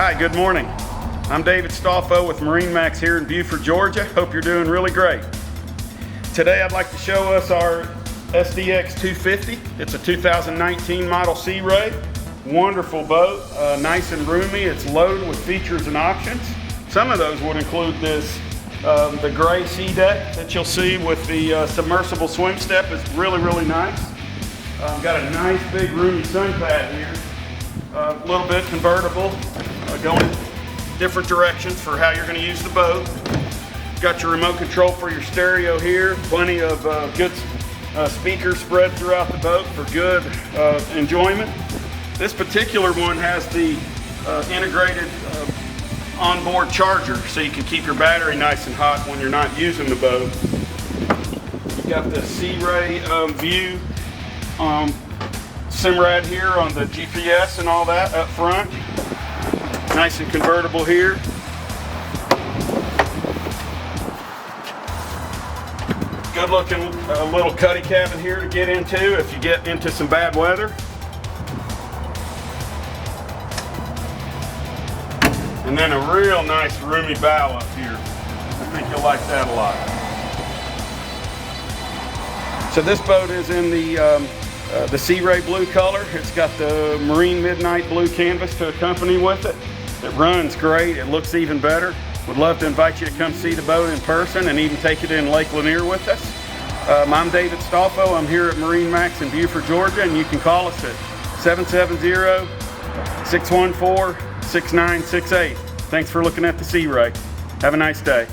Hi, good morning. I'm David Stolfo with MarineMax here in Beaufort, Georgia. Hope you're doing really great. Today I'd like to show us our SDX 250. It's a 2019 model Sea Ray. Wonderful boat, nice and roomy. It's loaded with features and options. Some of those would include this, the gray sea deck that you'll see with the submersible swim step is really nice. Got a nice big roomy sun pad here. A little bit convertible, going different directions for how you're going to use the boat. Got your remote control for your stereo here. Plenty of good speakers spread throughout the boat for good enjoyment. This particular one has the integrated onboard charger, so you can keep your battery nice and hot when you're not using the boat. You got the Sea Ray view Simrad here on the GPS and all that up front. Nice and convertible here. Good looking little cuddy cabin here to get into if you get into some bad weather. And then a real nice roomy bow up here. I think you'll like that a lot. So this boat is in the Sea Ray blue color. It's got the Marine Midnight blue canvas to accompany with it. It runs great. It looks even better. Would love to invite you to come see the boat in person and even take it in Lake Lanier with us. I'm David Stolfo. I'm here at MarineMax in Beaufort, Georgia, and you can call us at 770-614-6968. Thanks for looking at the Sea Ray. Have a nice day.